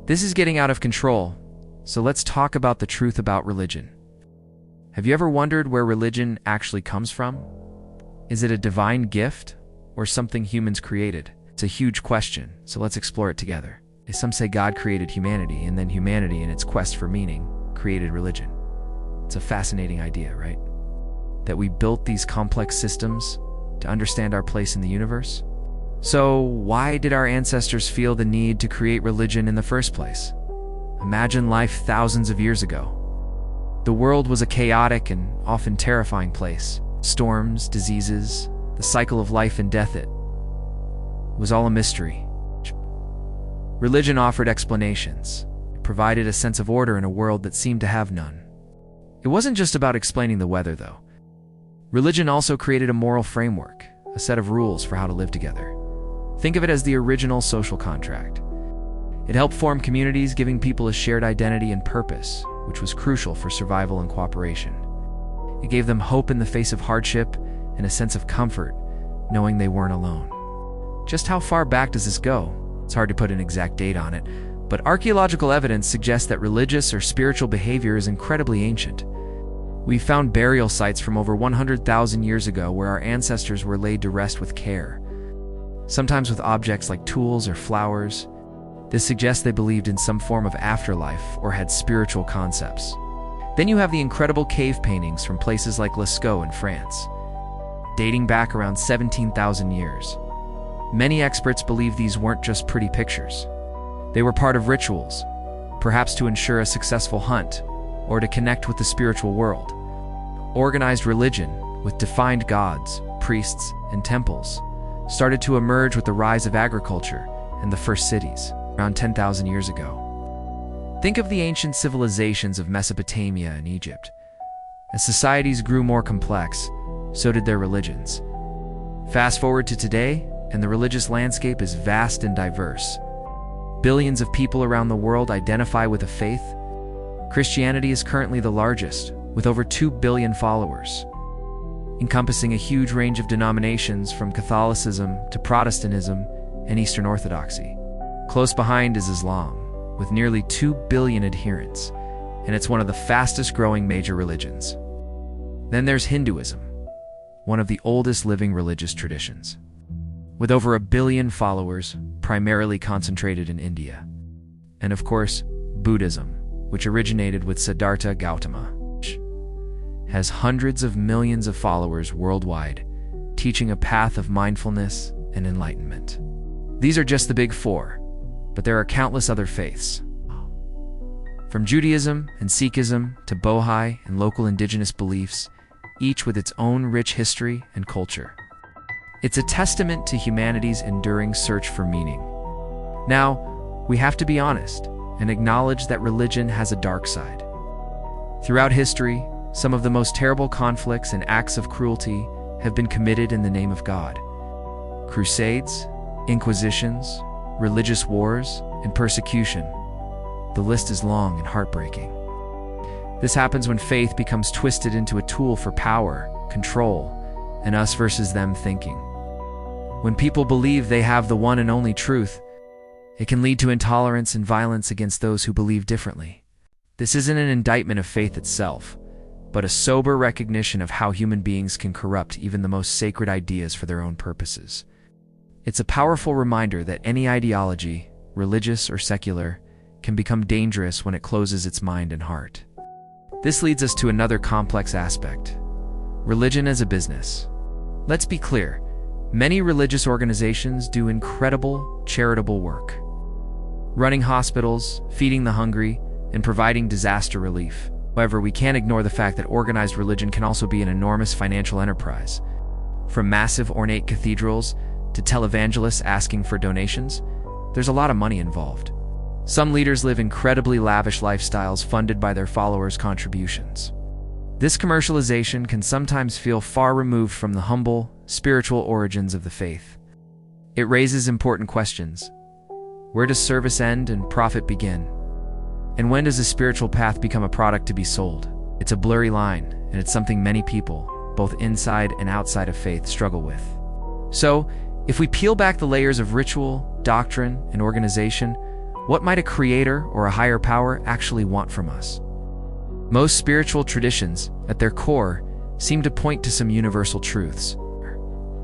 This is getting out of control, so let's talk about the truth about religion. Have you ever wondered where religion actually comes from? Is it a divine gift or something humans created? It's a huge question, so let's explore it together. Some say God created humanity, and then humanity, in its quest for meaning, created religion. It's a fascinating idea, right? That we built these complex systems to understand our place in the universe? So why did our ancestors feel the need to create religion in the first place? Imagine life thousands of years ago. The world was a chaotic and often terrifying place. Storms, diseases, the cycle of life and death, it was all a mystery. Religion offered explanations. It provided a sense of order in a world that seemed to have none. It wasn't just about explaining the weather, though. Religion also created a moral framework, a set of rules for how to live together. Think of it as the original social contract. It helped form communities, giving people a shared identity and purpose, which was crucial for survival and cooperation. It gave them hope in the face of hardship and a sense of comfort, knowing they weren't alone. Just how far back does this go? It's hard to put an exact date on it, but archaeological evidence suggests that religious or spiritual behavior is incredibly ancient. We found burial sites from over 100,000 years ago where our ancestors were laid to rest with care, sometimes with objects like tools or flowers. This suggests they believed in some form of afterlife or had spiritual concepts. Then you have the incredible cave paintings from places like Lascaux in France, dating back around 17,000 years. Many experts believe these weren't just pretty pictures. They were part of rituals, perhaps to ensure a successful hunt or to connect with the spiritual world. Organized religion, with defined gods, priests, and temples, started to emerge with the rise of agriculture and the first cities, around 10,000 years ago. Think of the ancient civilizations of Mesopotamia and Egypt. As societies grew more complex, so did their religions. Fast forward to today, and the religious landscape is vast and diverse. Billions of people around the world identify with a faith. Christianity is currently the largest, with over 2 billion followers, encompassing a huge range of denominations from Catholicism to Protestantism and Eastern Orthodoxy. Close behind is Islam, with nearly 2 billion adherents, and it's one of the fastest growing major religions. Then there's Hinduism, one of the oldest living religious traditions, with over 1 billion followers, primarily concentrated in India. And of course, Buddhism, which originated with Siddhartha Gautama, has hundreds of millions of followers worldwide, teaching a path of mindfulness and enlightenment. These are just the big four, but there are countless other faiths. From Judaism and Sikhism to Baha'i and local indigenous beliefs, each with its own rich history and culture. It's a testament to humanity's enduring search for meaning. Now, we have to be honest and acknowledge that religion has a dark side. Throughout history, some of the most terrible conflicts and acts of cruelty have been committed in the name of God. Crusades, inquisitions, religious wars, and persecution. The list is long and heartbreaking. This happens when faith becomes twisted into a tool for power, control, and us versus them thinking. When people believe they have the one and only truth, it can lead to intolerance and violence against those who believe differently. This isn't an indictment of faith itself, but a sober recognition of how human beings can corrupt even the most sacred ideas for their own purposes. It's a powerful reminder that any ideology, religious or secular, can become dangerous when it closes its mind and heart. This leads us to another complex aspect: religion as a business. Let's be clear, many religious organizations do incredible charitable work, running hospitals, feeding the hungry, and providing disaster relief. However, we can't ignore the fact that organized religion can also be an enormous financial enterprise. From massive ornate cathedrals to televangelists asking for donations, there's a lot of money involved. Some leaders live incredibly lavish lifestyles funded by their followers' contributions. This commercialization can sometimes feel far removed from the humble, spiritual origins of the faith. It raises important questions. Where does service end and profit begin? And when does a spiritual path become a product to be sold? It's a blurry line, and it's something many people, both inside and outside of faith, struggle with. So, if we peel back the layers of ritual, doctrine, and organization, What might a creator or a higher power actually want from us? Most spiritual traditions, at their core, seem to point to some universal truths.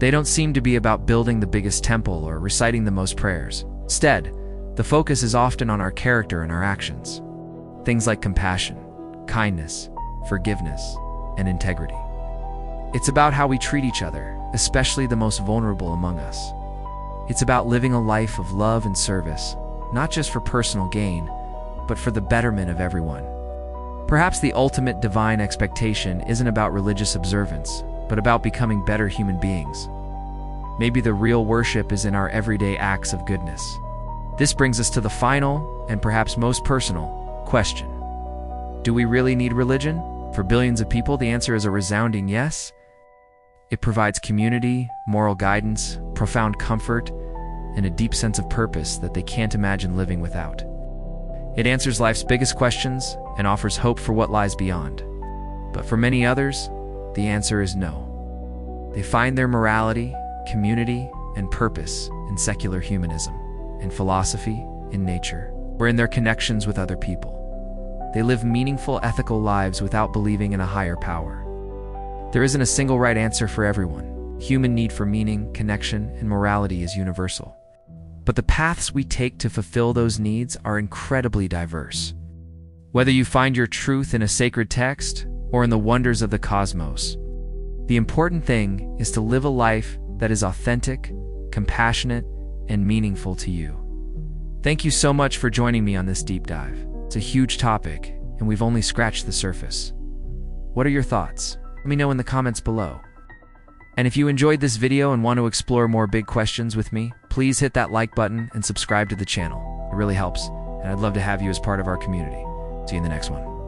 They don't seem to be about building the biggest temple or reciting the most prayers. Instead, the focus is often on our character and our actions. Things like compassion, kindness, forgiveness, and integrity. It's about how we treat each other, especially the most vulnerable among us. It's about living a life of love and service, not just for personal gain, but for the betterment of everyone. Perhaps the ultimate divine expectation isn't about religious observance, but about becoming better human beings. Maybe the real worship is in our everyday acts of goodness. This brings us to the final, and perhaps most personal, question. Do we really need religion? For billions of people, the answer is a resounding yes. It provides community, moral guidance, profound comfort, and a deep sense of purpose that they can't imagine living without. It answers life's biggest questions and offers hope for what lies beyond. But for many others, the answer is no. They find their morality, community, and purpose in secular humanism, in philosophy, in nature, or in their connections with other people. They live meaningful, ethical lives without believing in a higher power. There isn't a single right answer for everyone. Human need for meaning, connection, and morality is universal. But the paths we take to fulfill those needs are incredibly diverse. Whether you find your truth in a sacred text or in the wonders of the cosmos, the important thing is to live a life that is authentic, compassionate, and meaningful to you. Thank you so much for joining me on this deep dive. It's a huge topic, and we've only scratched the surface. What are your thoughts? Let me know in the comments below. And if you enjoyed this video and want to explore more big questions with me, please hit that like button and subscribe to the channel. It really helps, and I'd love to have you as part of our community. See you in the next one.